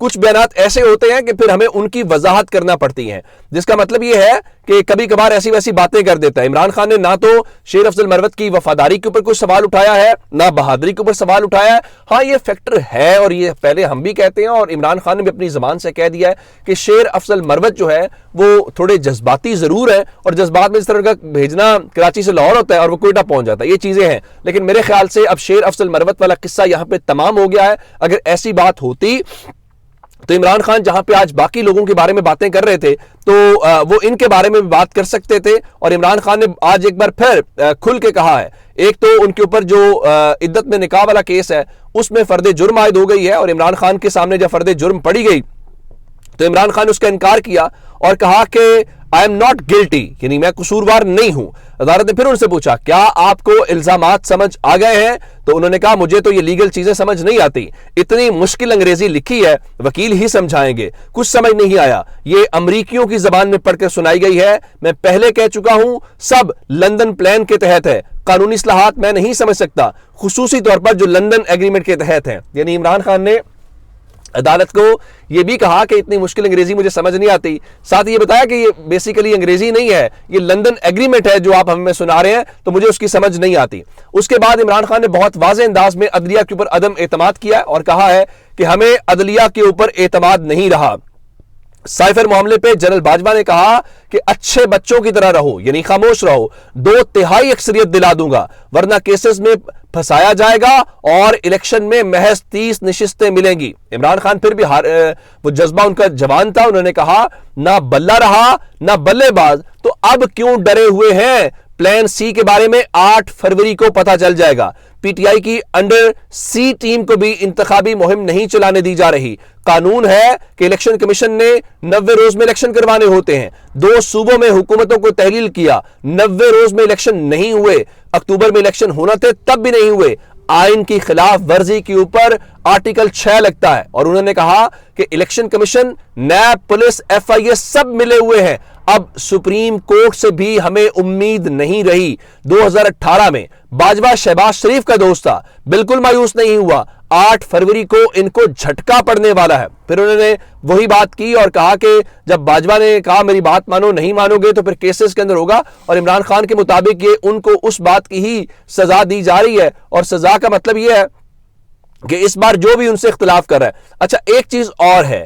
کچھ بیانات ایسے ہوتے ہیں کہ پھر ہمیں ان کی وضاحت کرنا پڑتی ہیں، جس کا مطلب یہ ہے کہ کبھی کبھار ایسی ویسی باتیں کر دیتا ہے۔ عمران خان نے نہ تو شیر افضل مروت کی وفاداری کے اوپر کوئی سوال اٹھایا ہے، نہ بہادری کے اوپر سوال اٹھایا ہے۔ ہاں یہ فیکٹر ہے، اور یہ پہلے ہم بھی کہتے ہیں اور عمران خان نے بھی اپنی زبان سے کہہ دیا ہے کہ شیر افضل مروت جو ہے وہ تھوڑے جذباتی ضرور ہے، اور جذبات میں اس طرح کا بھیجنا کراچی سے لاہور ہوتا ہے اور وہ کوئٹہ پہنچ جاتا ہے، یہ چیزیں ہیں۔ لیکن میرے خیال سے اب شیر افضل مروت والا قصہ یہاں پہ تمام ہو گیا ہے۔ اگر ایسی بات ہوتی تو عمران خان جہاں پہ آج باقی لوگوں کے بارے میں باتیں کر رہے تھے تو وہ ان کے بارے میں بھی بات کر سکتے تھے، اور عمران خان نے آج ایک بار پھر کھل کے کہا ہے۔ ایک تو ان کے اوپر جو عدت میں نکاح والا کیس ہے اس میں فرد جرم عائد ہو گئی ہے، اور عمران خان کے سامنے جب فرد جرم پڑی گئی تو عمران خان نے اس کا انکار کیا اور کہا کہ آئی ایم ناٹ گلٹی، یعنی میں قصوروار نہیں ہوں۔ عدالت نے پھر ان سے پوچھا کیا آپ کو الزامات سمجھ آ گئے ہیں؟ تو انہوں نے کہا مجھے تو یہ لیگل چیزیں سمجھ نہیں آتی، اتنی مشکل انگریزی لکھی ہے وکیل ہی سمجھائیں گے، کچھ سمجھ نہیں آیا، یہ امریکیوں کی زبان میں پڑھ کر سنائی گئی ہے، میں پہلے کہہ چکا ہوں سب لندن پلان کے تحت ہے، قانونی اصلاحات میں نہیں سمجھ سکتا، خصوصی طور پر جو لندن ایگریمنٹ کے تحت ہیں۔ یعنی عمران خان نے عدالت کو یہ بھی کہا کہ اتنی مشکل انگریزی مجھے سمجھ نہیں آتی، ساتھ یہ بتایا کہ یہ بیسیکلی انگریزی نہیں ہے، یہ لندن ایگریمنٹ ہے جو آپ ہمیں سنا رہے ہیں، تو مجھے اس کی سمجھ نہیں آتی۔ اس کے بعد عمران خان نے بہت واضح انداز میں عدلیہ کے اوپر عدم اعتماد کیا اور کہا ہے کہ ہمیں عدلیہ کے اوپر اعتماد نہیں رہا۔ سائفر معاملے پہ جنرل باجوہ نے کہا کہ اچھے بچوں کی طرح رہو، یعنی خاموش رہو، 2/3 اکثریت دلا دوں گا ورنہ کیسز میں پھنسایا جائے گا اور الیکشن میں محض 30 نشستیں ملیں گی۔ عمران خان پھر بھی وہ جذبہ ان کا جوان تھا، انہوں نے کہا نہ بلہ رہا نہ بلے باز، تو اب کیوں ڈرے ہوئے ہیں؟ پلان سی کے بارے میں 8 فروری کو پتہ چل جائے گا۔ پی ٹی آئی کی انڈر سی ٹیم کو بھی انتخابی مہم نہیں چلانے دی جا رہی۔ قانون ہے کہ الیکشن کمیشن نے 90 روز میں الیکشن کروانے ہوتے ہیں۔ 2 صوبوں میں حکومتوں کو تحلیل کیا، 90 روز میں الیکشن نہیں ہوئے، اکتوبر میں الیکشن ہونا تھے تب بھی نہیں ہوئے۔ آئین کی خلاف ورزی کے اوپر آرٹیکل 6 لگتا ہے، اور انہوں نے کہا کہ election commission, NAB, police, F I A سب ملے ہوئے ہیں، اب سپریم کورٹ سے بھی ہمیں امید نہیں رہی۔ 2018 میں باجوہ شہباز شریف کا دوست تھا، بالکل مایوس نہیں ہوا، 8 فروری کو ان کو جھٹکا پڑنے والا ہے۔ پھر انہوں نے وہی بات کی اور کہا کہ جب باجوہ نے کہا میری بات مانو، نہیں مانو گے تو پھر کیسز کے اندر ہوگا، اور عمران خان کے مطابق یہ ان کو اس بات کی ہی سزا دی جا رہی ہے، اور سزا کا مطلب یہ ہے کہ اس بار جو بھی ان سے اختلاف کر رہا ہے۔ اچھا ایک چیز اور ہے،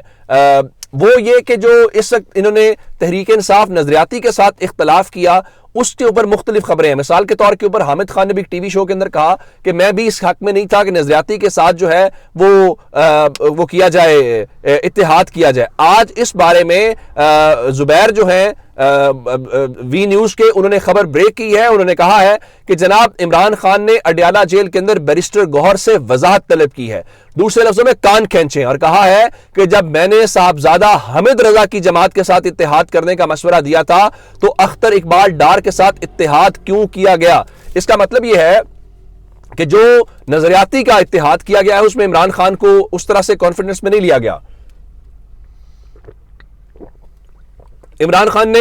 وہ یہ کہ جو اس وقت انہوں نے تحریک انصاف نظریاتی کے ساتھ اختلاف کیا، اس کے اوپر مختلف خبریں ہیں۔ مثال کے طور کے اوپر حامد خان نے بھی ایک ٹی وی شو کے اندر کہا کہ میں بھی اس حق میں نہیں تھا کہ نظریاتی کے ساتھ جو ہے وہ کیا جائے، اتحاد کیا جائے۔ آج اس بارے میں زبیر جو ہیں وی نیوز کے، انہوں نے خبر بریک کی ہے، انہوں نے کہا ہے کہ جناب عمران خان نے اڈیالہ جیل کے اندر بیرسٹر گوہر سے وضاحت طلب کی ہے، دوسرے لفظوں میں کان کھینچے، اور کہا ہے کہ جب میں نے صاحبزادہ حامد رضا کی جماعت کے ساتھ اتحاد کرنے کا مشورہ دیا تھا تو اختر اقبال ڈار کے ساتھ اتحاد کیوں کیا گیا؟ اس کا مطلب یہ ہے کہ جو نظریاتی کا اتحاد کیا گیا ہے اس میں عمران خان کو اس طرح سے کانفیڈنس میں نہیں لیا گیا۔ عمران خان نے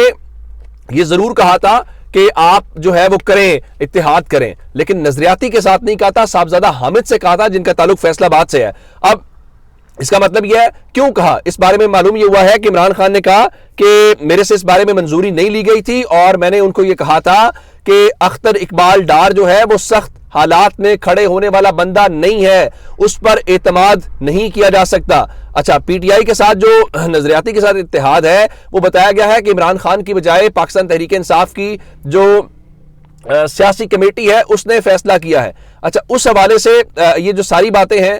یہ ضرور کہا تھا کہ آپ جو ہے وہ کریں، اتحاد کریں، لیکن نظریاتی کے ساتھ نہیں کہا تھا، صاحبزادہ حامد سے کہا تھا جن کا تعلق فیصل آباد سے ہے۔ اب اس کا مطلب یہ ہے کیوں کہا؟ اس بارے میں معلوم یہ ہوا ہے کہ عمران خان نے کہا کہ میرے سے اس بارے میں منظوری نہیں لی گئی تھی، اور میں نے ان کو یہ کہا تھا کہ اختر اقبال ڈار جو ہے وہ سخت حالات میں کھڑے ہونے والا بندہ نہیں ہے، اس پر اعتماد نہیں کیا جا سکتا۔ اچھا پی ٹی آئی کے ساتھ جو نظریاتی کے ساتھ اتحاد ہے وہ بتایا گیا ہے کہ عمران خان کی بجائے پاکستان تحریک انصاف کی جو سیاسی کمیٹی ہے اس نے فیصلہ کیا ہے۔ اچھا اس حوالے سے یہ جو ساری باتیں ہیں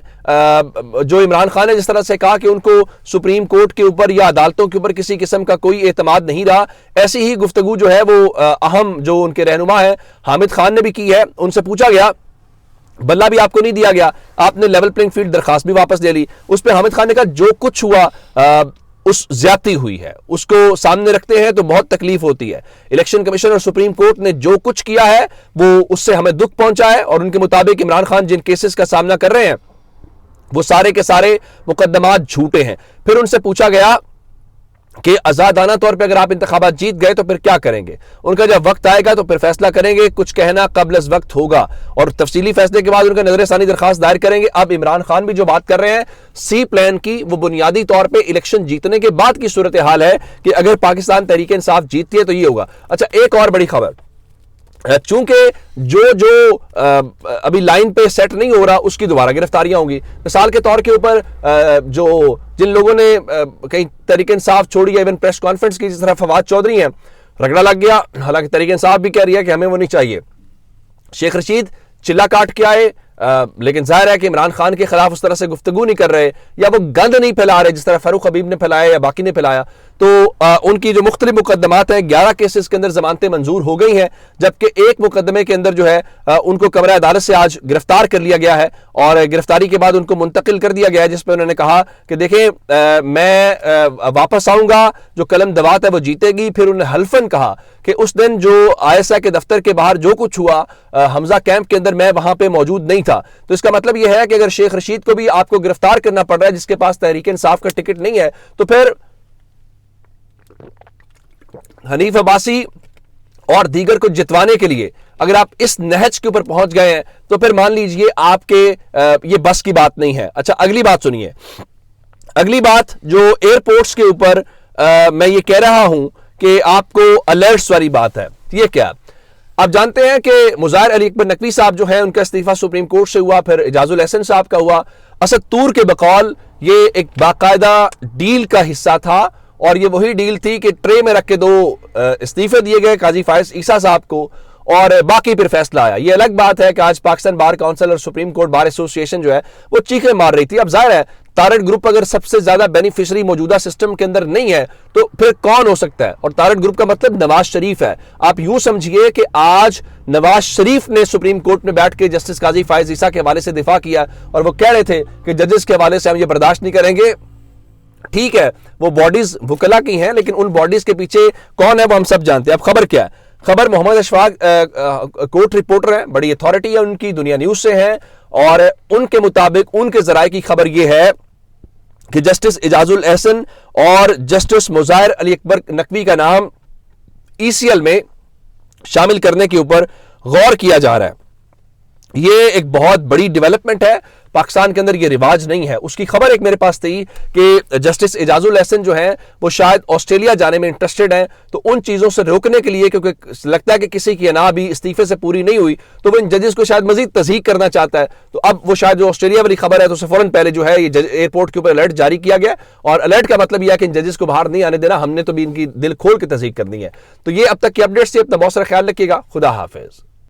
جو عمران خان نے جس طرح سے کہا کہ ان کو سپریم کورٹ کے اوپر یا عدالتوں کے اوپر کسی قسم کا کوئی اعتماد نہیں رہا، ایسی ہی گفتگو جو ہے وہ اہم جو ان کے رہنما ہیں حامد خان نے بھی کی ہے۔ ان سے پوچھا گیا، بلہ بھی آپ کو نہیں دیا گیا، آپ نے لیول پلینگ فیلڈ درخواست بھی واپس لے لی، اس پہ حامد خان نے کہا جو کچھ ہوا اس زیادتی ہوئی ہے، اس کو سامنے رکھتے ہیں تو بہت تکلیف ہوتی ہے۔ الیکشن کمیشن اور سپریم کورٹ نے جو کچھ کیا ہے وہ اس سے ہمیں دکھ پہنچا ہے، اور ان کے مطابق عمران خان جن کیسز کا سامنا کر رہے ہیں وہ سارے کے سارے مقدمات جھوٹے ہیں۔ پھر ان سے پوچھا گیا کہ آزادانہ طور پہ اگر آپ انتخابات جیت گئے تو پھر کیا کریں گے. ان کا جب وقت آئے گا تو پھر فیصلہ کریں گے. کچھ کہنا قبل از وقت ہوگا اور تفصیلی فیصلے کے بعد ان کا نظر ثانی درخواست دائر کریں گے. اب عمران خان بھی جو بات کر رہے ہیں سی پلان کی، وہ بنیادی طور پہ الیکشن جیتنے کے بعد کی صورتحال ہے کہ اگر پاکستان تحریک انصاف جیتتی ہے تو یہ ہوگا. اچھا، ایک اور بڑی خبر، چونکہ جو ابھی لائن پہ سیٹ نہیں ہو رہا اس کی دوبارہ گرفتاریاں ہوں گی. مثال کے طور کے اوپر جن لوگوں نے کہیں تحریک انصاف چھوڑی ہے، ایون پریس کانفرنس کی، جس طرح فواد چودھری ہیں، رگڑا لگ گیا. حالانکہ تحریک انصاف بھی کہہ رہی ہے کہ ہمیں وہ نہیں چاہیے. شیخ رشید چلا کاٹ کے آئے، لیکن ظاہر ہے کہ عمران خان کے خلاف اس طرح سے گفتگو نہیں کر رہے یا وہ گند نہیں پھیلا رہے جس طرح فاروق حبیب نے پھیلایا یا باقی نے پھیلایا. تو ان کی جو مختلف مقدمات ہیں، 11 کیسز کے اندر ضمانتیں منظور ہو گئی ہیں، جبکہ ایک مقدمے کے اندر جو ہے ان کو کمرہ عدالت سے آج گرفتار کر لیا گیا ہے اور گرفتاری کے بعد ان کو منتقل کر دیا گیا ہے، جس پہ انہوں نے کہا کہ دیکھیں میں واپس آؤں گا، جو قلم دوات ہے وہ جیتے گی. پھر انہوں نے حلفاً کہا کہ اس دن جو ISI کے دفتر کے باہر جو کچھ ہوا حمزہ کیمپ کے اندر میں وہاں پہ موجود نہیں تھا. تو اس کا مطلب یہ ہے کہ اگر شیخ رشید کو بھی آپ کو گرفتار کرنا پڑ رہا ہے جس کے پاس تحریک انصاف کا ٹکٹ نہیں ہے، تو پھر حنیف عباسی اور دیگر کو جتوانے کے لیے اگر آپ اس نہج کے اوپر پہنچ گئے ہیں تو پھر مان لیجئے آپ کے یہ بس کی بات نہیں ہے. اچھا، اگلی بات سنیے. اگلی بات جو ایئرپورٹس کے اوپر میں یہ کہہ رہا ہوں کہ آپ کو الرٹس والی بات ہے. یہ کیا؟ آپ جانتے ہیں کہ مظاہر علی اکبر نقوی صاحب جو ہیں ان کا استعفیٰ سپریم کورٹ سے ہوا، پھر اعجاز الاحسن صاحب کا ہوا. اسد طور کے بقول یہ ایک باقاعدہ ڈیل کا حصہ تھا اور یہ وہی ڈیل تھی کہ ٹرے میں رکھ کے 2 استعفے دیے گئے قاضی فائز عیسیٰ صاحب کو اور باقی پھر فیصلہ آیا. یہ الگ بات ہے کہ آج پاکستان بار کونسل اور سپریم کورٹ بار ایسوسی ایشن جو ہے وہ چیخیں مار رہی تھی. اب ظاہر ہے تارٹ گروپ اگر سب سے زیادہ بینیفیشری موجودہ سسٹم کے اندر نہیں ہے تو پھر کون ہو سکتا ہے؟ اور تارٹ گروپ کا مطلب نواز شریف ہے. آپ یوں سمجھیے کہ آج نواز شریف نے سپریم کورٹ میں بیٹھ کے جسٹس قاضی فائز عیسیٰ کے حوالے سے دفاع کیا اور وہ کہہ رہے تھے کہ ججز کے حوالے سے ہم یہ برداشت نہیں کریں گے. ٹھیک ہے، وہ باڈیز وکلا کی ہیں لیکن ان باڈیز کے پیچھے کون ہے وہ ہم سب جانتے ہیں. اب خبر کیا ہے؟ خبر محمد اشفاق کورٹ رپورٹر ہیں، بڑی اتھارٹی ہے ان کی، دنیا نیوز سے ہیں، اور ان کے مطابق ان کے ذرائع کی خبر یہ ہے کہ جسٹس اعجاز الاحسن اور جسٹس مظاہر علی اکبر نقوی کا نام ECL میں شامل کرنے کے اوپر غور کیا جا رہا ہے. یہ ایک بہت بڑی ڈیولپمنٹ ہے، پاکستان کے اندر یہ رواج نہیں ہے. اس کی خبر ایک میرے پاس تھی کہ جسٹس اعجاز الاحسن جو ہیں وہ شاید آسٹریلیا جانے میں انٹرسٹڈ ہیں، تو ان چیزوں سے روکنے کے لیے، کیونکہ لگتا ہے کہ کسی کی انا بھی استعفے سے پوری نہیں ہوئی، تو وہ ان ججز کو شاید مزید تصحیح کرنا چاہتا ہے. تو اب وہ شاید جو آسٹریلیا والی خبر ہے تو اس سے فوراً پہلے جو ہے یہ ایئرپورٹ کے اوپر الرٹ جاری کیا گیا، اور الرٹ کا مطلب یہ ہے کہ ان ججز کو باہر نہیں آنے دینا، ہم نے تو بھی ان کی دل کھول کے تصحیح کرنی ہے. تو یہ اب تک کی اپڈیٹس تھی. اپنا بہت سارا خیال رکھیے گا. خدا حافظ.